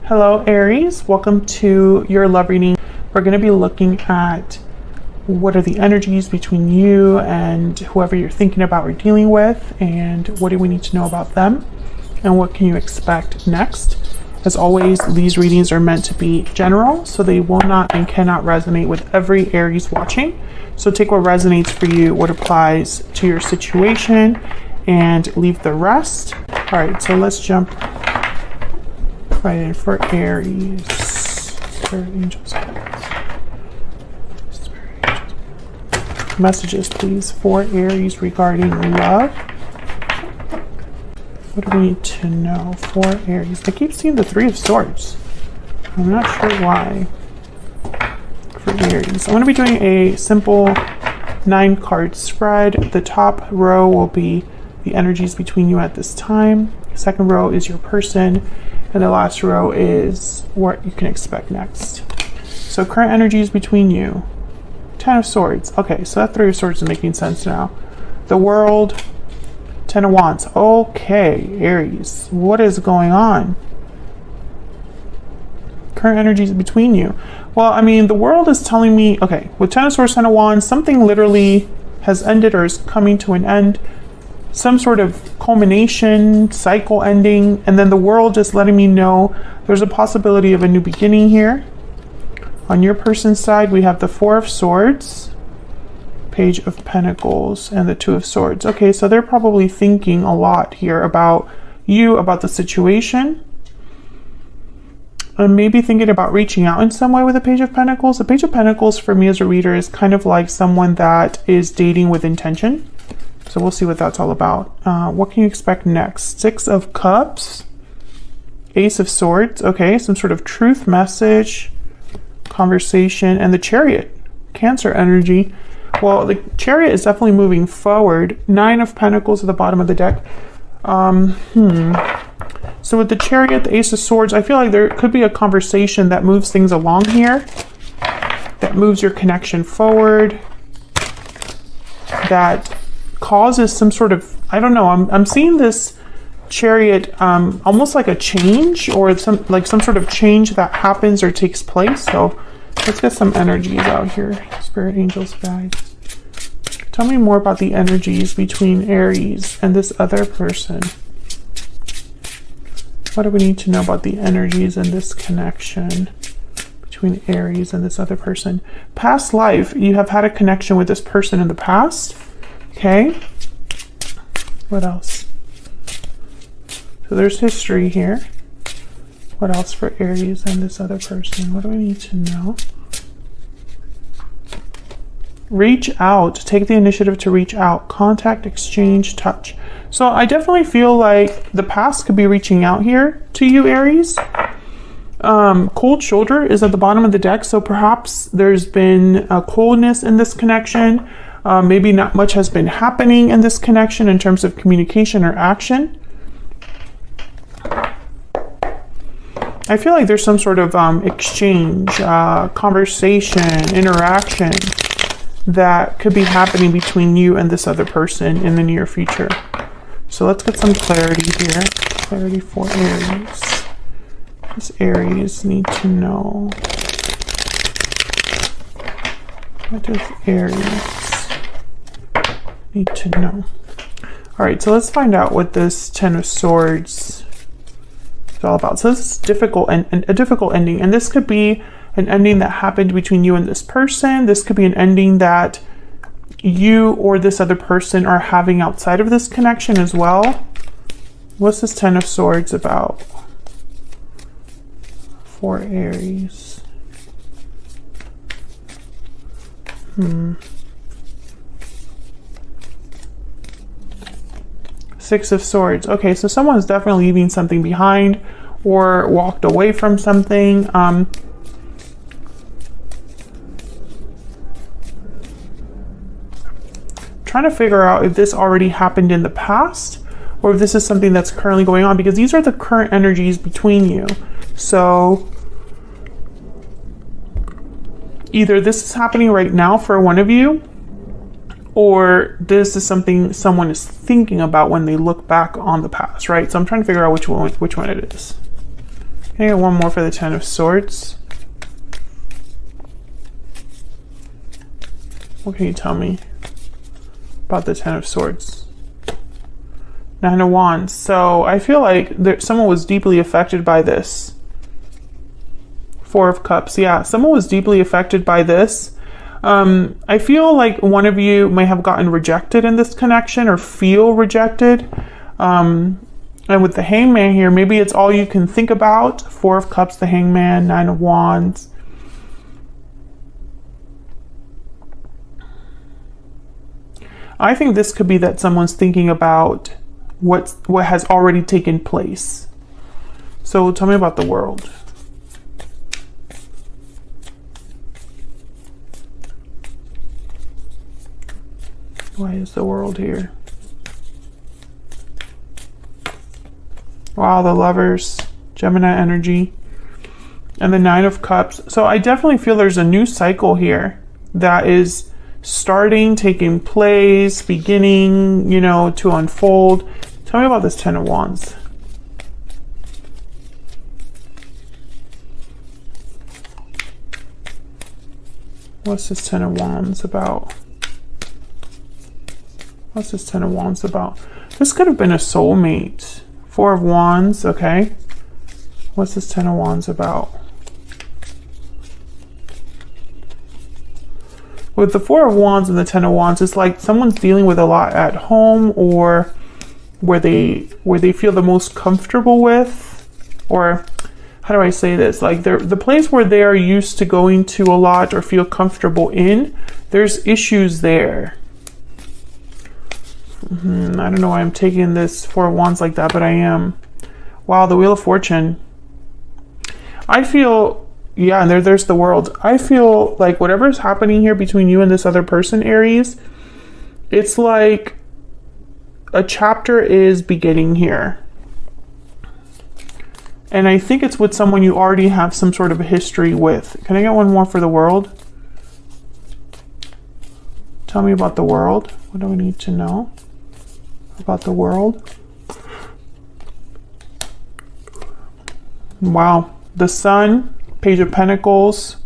Hello Aries, welcome to your love reading. We're going to be looking at what are the energies between you and whoever you're thinking about or dealing with, and what do we need to know about them, and what can you expect next. As always, these readings are meant to be general, so they will not and cannot resonate with every Aries watching. So take what resonates for you, what applies to your situation, and leave the rest. All right, so let's jump right in for Aries. Spirit angels, Spirit angels. Messages, please, for Aries regarding love. What do we need to know for Aries? I keep seeing the Three of Swords. I'm not sure why. For Aries, I'm going to be doing a simple 9-card spread. The top row will be the energies between you at this time. The second row is your person, and the last row is what you can expect next. So current energies between you. 10 of Swords. Okay, so that Three of Swords is making sense now. The World, 10 of Wands. Okay, Aries, what is going on? Current energies between you. Well, I mean, the World is telling me, okay, with 10 of Swords, 10 of Wands, something literally has ended or is coming to an end. Some sort of culmination, cycle ending, and then the World just letting me know there's a possibility of a new beginning here. On your person's side, we have the Four of Swords, Page of Pentacles, and the Two of Swords. Okay, so they're probably thinking a lot here about you, about the situation, and maybe thinking about reaching out in some way with the Page of Pentacles. The Page of Pentacles for me as a reader is kind of like someone that is dating with intention. So we'll see what that's all about. What can you expect next? Six of Cups, Ace of Swords. Okay, some sort of truth message, conversation, and the Chariot, Cancer energy. Well, the Chariot is definitely moving forward. 9 of Pentacles at the bottom of the deck. So with the Chariot, the Ace of Swords, I feel like there could be a conversation that moves things along here, that moves your connection forward, that causes some sort of, I don't know, I'm seeing this Chariot almost like a change, or some sort of change that happens or takes place. So let's get some energies out here. Spirit angels, guides, tell me more about the energies between Aries and this other person. What do we need to know about the energies in this connection between Aries and this other person? Past life, you have had a connection with this person in the past. Okay, what else? So there's history here. What else for Aries and this other person? What do we need to know? Reach out. Take the initiative to reach out. Contact, exchange, touch. So I definitely feel like the past could be reaching out here to you, Aries. Cold shoulder is at the bottom of the deck, so perhaps there's been a coldness in this connection. Maybe not much has been happening in this connection in terms of communication or action. I feel like there's some sort of exchange, conversation, interaction that could be happening between you and this other person in the near future. So let's get some clarity here. Clarity for Aries. What does Aries need to know? What does Aries need to know? All right, so let's find out what this 10 of Swords is all about. So this is difficult and a difficult ending, and this could be an ending that happened between you and this person. This could be an ending that you or this other person are having outside of this connection as well. What's this 10 of Swords about for Aries? Six of Swords. Okay, so someone's definitely leaving something behind or walked away from something. Trying to figure out if this already happened in the past or if this is something that's currently going on, because these are the current energies between you. So either this is happening right now for one of you, or this is something someone is thinking about when they look back on the past, right? So I'm trying to figure out which one it is. Can I get one more for the Ten of Swords? What can you tell me about the Ten of Swords? Nine of Wands. So I feel like someone was deeply affected by this. Four of Cups. Yeah, someone was deeply affected by this. I feel like one of you may have gotten rejected in this connection or feel rejected. And with the Hangman here, maybe it's all you can think about. Four of Cups, the Hangman, Nine of Wands. I think this could be that someone's thinking about what has already taken place. So tell me about the World. Why is the World here? Wow, the Lovers, Gemini energy, and the Nine of Cups. So I definitely feel there's a new cycle here that is starting, taking place, beginning, you know, to unfold. Tell me about this Ten of Wands. What's this Ten of Wands about? What's this Ten of Wands about? This could have been a soulmate. Four of Wands, okay. What's this Ten of Wands about? With the Four of Wands and the Ten of Wands, it's like someone's dealing with a lot at home, or where they feel the most comfortable with, or how do I say this? Like the place where they are used to going to a lot or feel comfortable in, there's issues there. I don't know why I'm taking this Four of Wands like that, but I am. Wow, the Wheel of Fortune. I feel, yeah, and there's the World. I feel like whatever's happening here between you and this other person, Aries, it's like a chapter is beginning here. And I think it's with someone you already have some sort of a history with. Can I get one more for the World? Tell me about the World. What do we need to know about the World? Wow. The Sun, Page of Pentacles,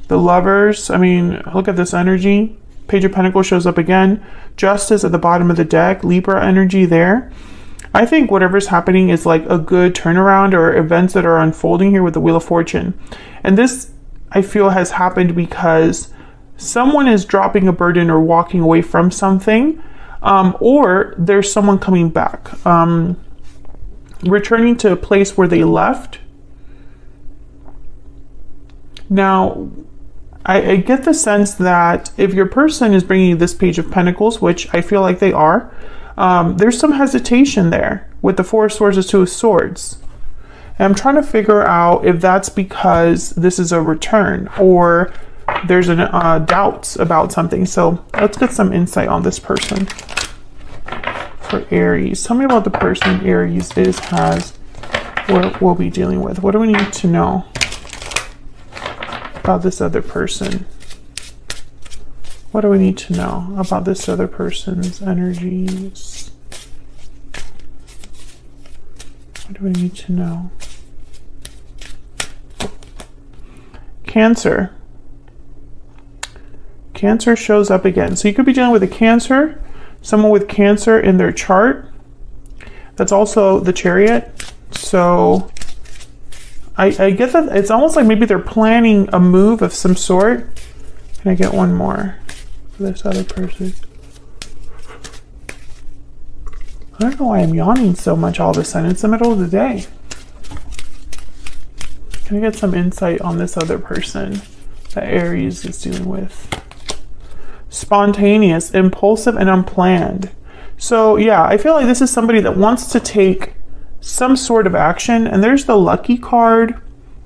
the Lovers. I mean, look at this energy. Page of Pentacles shows up again. Justice at the bottom of the deck. Libra energy there. I think whatever's happening is like a good turnaround or events that are unfolding here with the Wheel of Fortune. And this, I feel, has happened because someone is dropping a burden or walking away from something, or there's someone coming back, returning to a place where they left. Now, I get the sense that if your person is bringing you this Page of Pentacles, which I feel like they are, there's some hesitation there with the Four of Swords and Two of Swords. And I'm trying to figure out if that's because this is a return or there's doubts about something. So let's get some insight on this person for Aries. Tell me about the person Aries has, or will be dealing with. What do we need to know about this other person? What do we need to know about this other person's energies? What do we need to know? Cancer. Cancer shows up again. So you could be dealing with a Cancer, someone with Cancer in their chart. That's also the Chariot. So I get that it's almost like maybe they're planning a move of some sort. Can I get one more for this other person? I don't know why I'm yawning so much all of a sudden. It's the middle of the day. Can I get some insight on this other person that Aries is dealing with? Spontaneous, impulsive, and unplanned. So yeah, I feel like this is somebody that wants to take some sort of action, and there's the Lucky card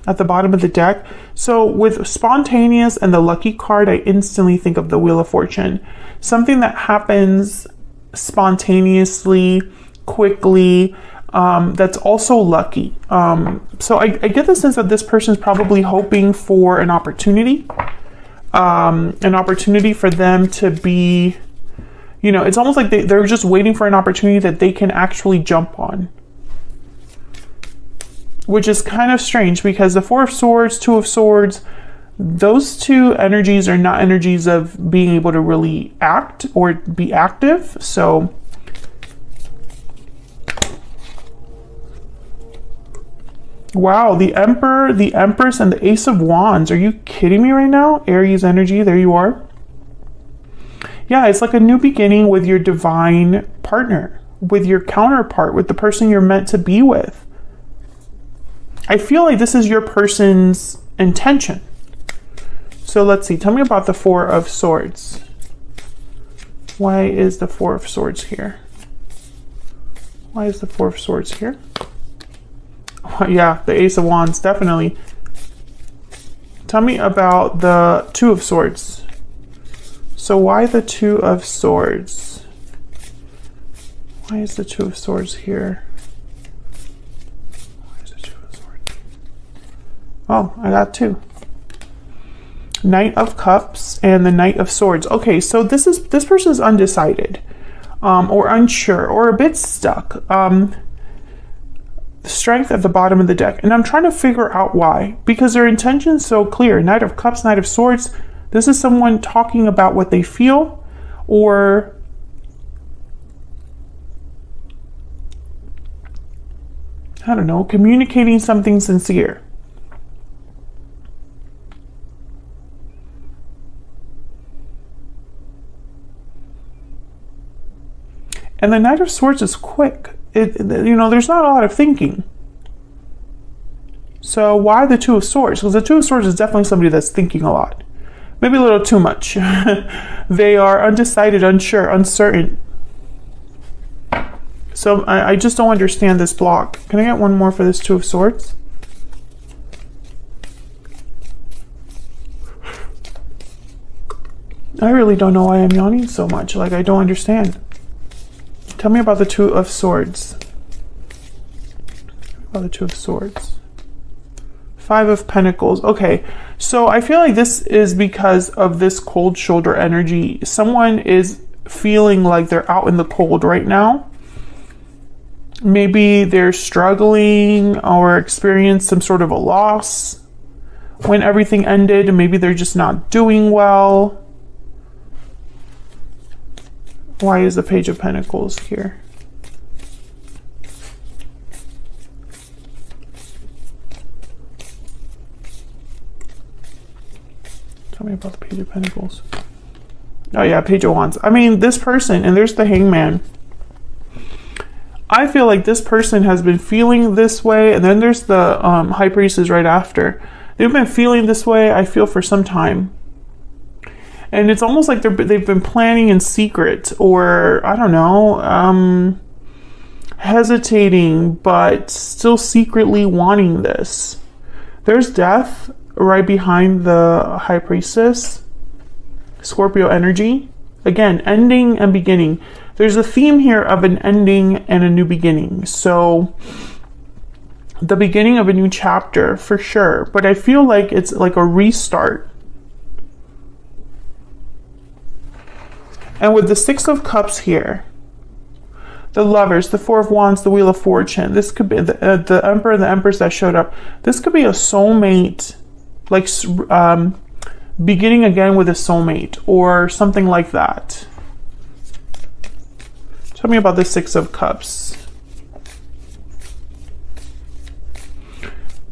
at the bottom of the deck. So with spontaneous and the Lucky card, I instantly think of the Wheel of Fortune. Something that happens spontaneously, quickly, that's also lucky. So I get the sense that this person is probably hoping for an opportunity for them to be, you know, it's almost like they're just waiting for an opportunity that they can actually jump on. which is kind of strange because the Four of Swords, Two of Swords, those two energies are not energies of being able to really act or be active. So wow, the Emperor, the Empress, and the Ace of Wands. Are you kidding me right now? Aries energy, there you are. Yeah, it's like a new beginning with your divine partner, with your counterpart, with the person you're meant to be with. I feel like this is your person's intention. So let's see, tell me about the Four of Swords. Why is the Four of Swords here? Why is the Four of Swords here? Oh, yeah, the Ace of Wands, definitely. Tell me about the Two of Swords. So why the Two of Swords? Why is the Two of Swords here? Why is the Two of Swords? Oh, I got two. Knight of Cups and the Knight of Swords. Okay, so this person is undecided, or unsure, or a bit stuck. Strength at the bottom of the deck, and I'm trying to figure out why, because their intention is so clear. Knight of Cups, Knight of Swords. This is someone talking about what they feel, or I don't know, communicating something sincere. And the Knight of Swords is quick. You know, there's not a lot of thinking. So why the Two of Swords? Because the Two of Swords is definitely somebody that's thinking a lot. Maybe a little too much. They are undecided, unsure, uncertain. So I just don't understand this block. Can I get one more for this Two of Swords? I really don't know why I'm yawning so much. Like, I don't understand. Tell me about the Two of Swords. About the Two of Swords. Five of Pentacles. Okay, so I feel like this is because of this cold shoulder energy. Someone is feeling like they're out in the cold right now. Maybe they're struggling or experienced some sort of a loss when everything ended. Maybe they're just not doing well. Why is the Page of Pentacles here? Tell me about the Page of Pentacles. Oh yeah, Page of Wands. I mean, this person, and there's the Hangman. I feel like this person has been feeling this way, and then there's the High Priestess right after. They've been feeling this way, I feel, for some time. And it's almost like they've been planning in secret, or I don't know, hesitating, but still secretly wanting this. There's Death right behind the High Priestess. Scorpio energy. Again, ending and beginning. There's a theme here of an ending and a new beginning. So the beginning of a new chapter for sure, but I feel like it's like a restart. And with the Six of Cups here, the Lovers, the Four of Wands, the Wheel of Fortune, this could be the Emperor and the Empress that showed up. This could be a soulmate, like beginning again with a soulmate or something like that. Tell me about the Six of Cups.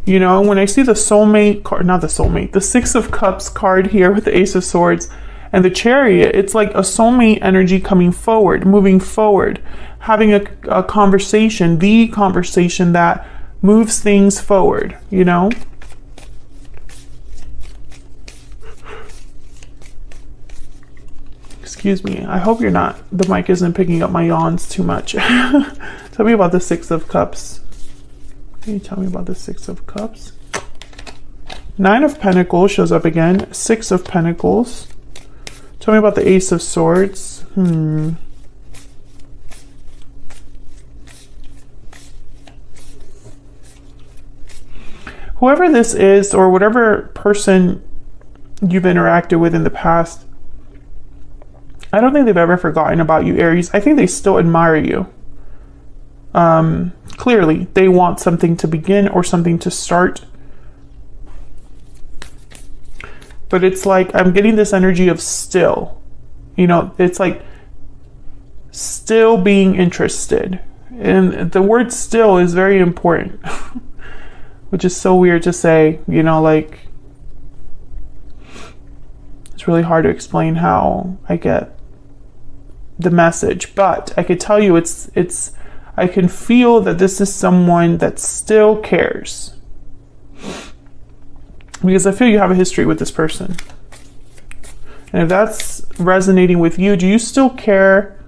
You know, when I see the soulmate card, not the soulmate, the Six of Cups card here with the Ace of Swords, and the Chariot, it's like a soulmate energy coming forward, moving forward, having a conversation, the conversation that moves things forward, you know? Excuse me. I hope the mic isn't picking up my yawns too much. Tell me about the Six of Cups. Can you tell me about the Six of Cups? Nine of Pentacles shows up again. Six of Pentacles. Tell me about the Ace of Swords. Whoever this is, or whatever person you've interacted with in the past, I don't think they've ever forgotten about you, Aries. I think they still admire you. Clearly, they want something to begin or something to start. But it's like, I'm getting this energy of still. You know, it's like still being interested. And the word still is very important. Which is so weird to say, you know, like, it's really hard to explain how I get the message. But I could tell you I can feel that this is someone that still cares. Because I feel you have a history with this person. And if that's resonating with you, do you still care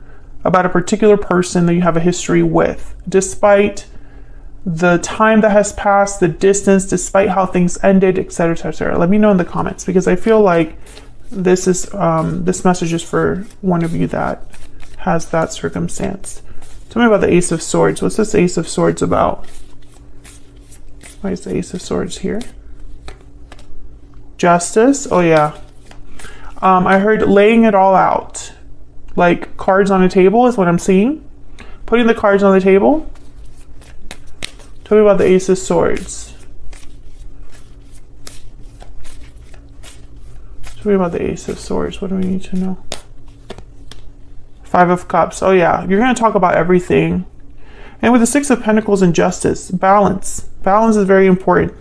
about a particular person that you have a history with? Despite the time that has passed, the distance, despite how things ended, etc., etc. Let me know in the comments, because I feel like this message is for one of you that has that circumstance. Tell me about the Ace of Swords. What's this Ace of Swords about? Why is the Ace of Swords here? Justice. Oh yeah. I heard laying it all out. Like cards on a table is what I'm seeing. Putting the cards on the table. Tell me about the Ace of Swords. Tell me about the Ace of Swords. What do we need to know? Five of Cups. Oh yeah, you're going to talk about everything. And with the Six of Pentacles and Justice, balance. Balance is very important.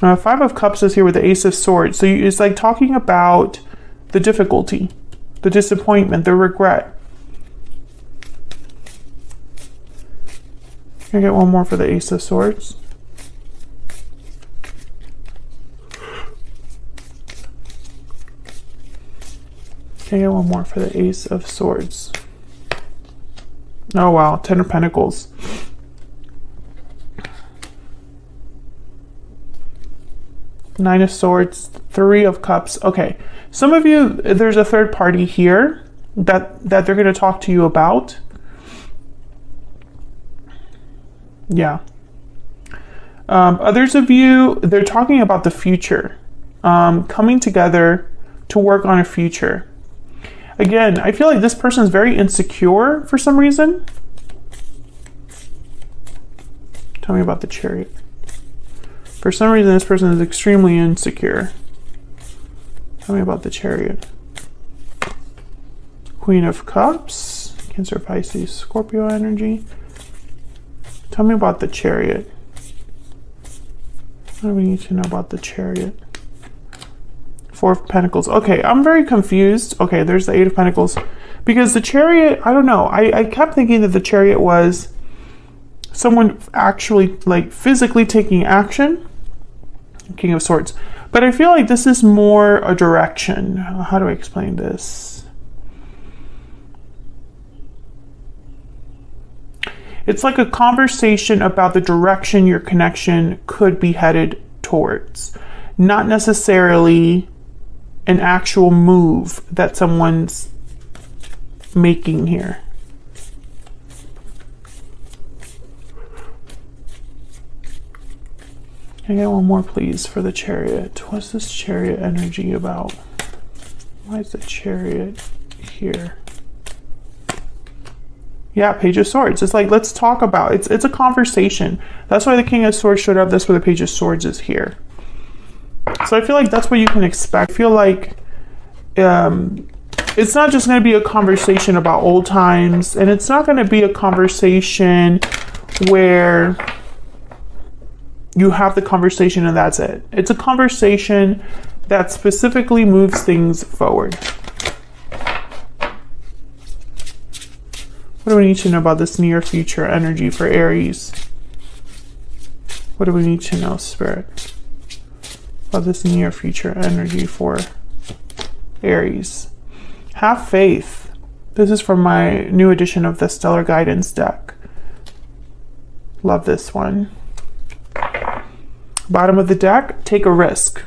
Five of Cups is here with the Ace of Swords. So it's like talking about the difficulty, the disappointment, the regret. Can I get one more for the Ace of Swords? Can I get one more for the Ace of Swords? Oh wow, Ten of Pentacles. Nine of Swords, Three of Cups. Okay, some of you, there's a third party here that they're going to talk to you about. Yeah. Others of you, they're talking about the future, coming together to work on a future. Again, I feel like this person is very insecure for some reason. Tell me about the Chariot. For some reason, this person is extremely insecure. Tell me about the Chariot. Queen of Cups. Cancer, Pisces, Scorpio energy. Tell me about the Chariot. What do we need to know about the Chariot? Four of Pentacles. Okay, I'm very confused. Okay, there's the Eight of Pentacles. Because the Chariot, I don't know. I kept thinking that the Chariot was someone actually like physically taking action. King of Swords. But I feel like this is more a direction. How do I explain this? It's like a conversation about the direction your connection could be headed towards. Not necessarily an actual move that someone's making here. Can I get one more, please, for the Chariot? What's this Chariot energy about? Why is the Chariot here? Yeah, Page of Swords. It's like, let's talk about it. It's a conversation. That's why the King of Swords showed up. That's why the Page of Swords is here. So I feel like that's what you can expect. I feel like it's not just going to be a conversation about old times, and it's not going to be a conversation where you have the conversation and that's it. It's a conversation that specifically moves things forward. What do we need to know about this near future energy for Aries? What do we need to know, Spirit, about this near future energy for Aries? Have faith. This is from my new edition of the Stellar Guidance deck. Love this one. Bottom of the deck, take a risk.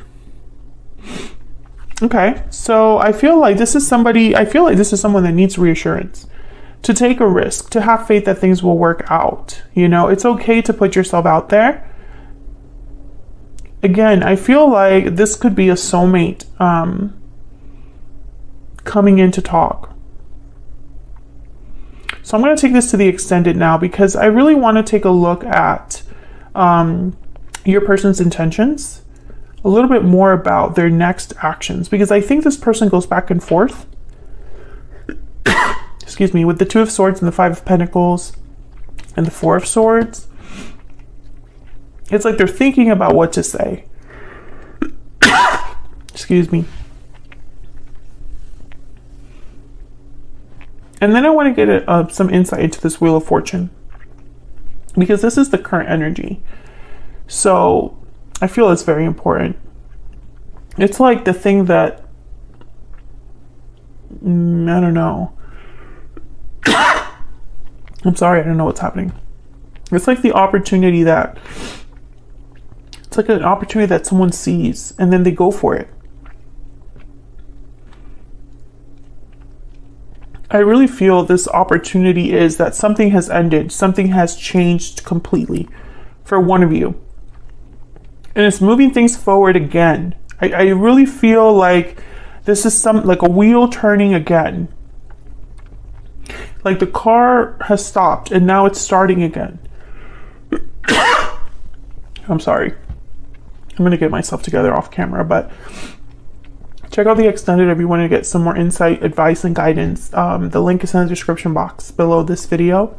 Okay, so I feel like this is somebody, I feel like this is someone that needs reassurance. To take a risk, to have faith that things will work out. You know, it's okay to put yourself out there. Again, I feel like this could be a soulmate coming in to talk. So I'm going to take this to the extended now because I really want to take a look at your person's intentions, a little bit more about their next actions, because I think this person goes back and forth. Excuse me, with the Two of Swords and the Five of Pentacles and the Four of Swords. It's like they're thinking about what to say. Excuse me. And then I want to get some insight into this Wheel of Fortune, because this is the current energy. So I feel it's very important. It's like the thing that, I don't know. I'm sorry, I don't know what's happening. It's like the opportunity that, it's like an opportunity that someone sees and then they go for it. I really feel this opportunity is that something has ended, something has changed completely for one of you. And it's moving things forward again. I really feel like this is like a wheel turning again. Like the car has stopped and now it's starting again. I'm sorry. I'm going to get myself together off camera, but check out the extended if you want to get some more insight, advice, and guidance. The link is in the description box below this video.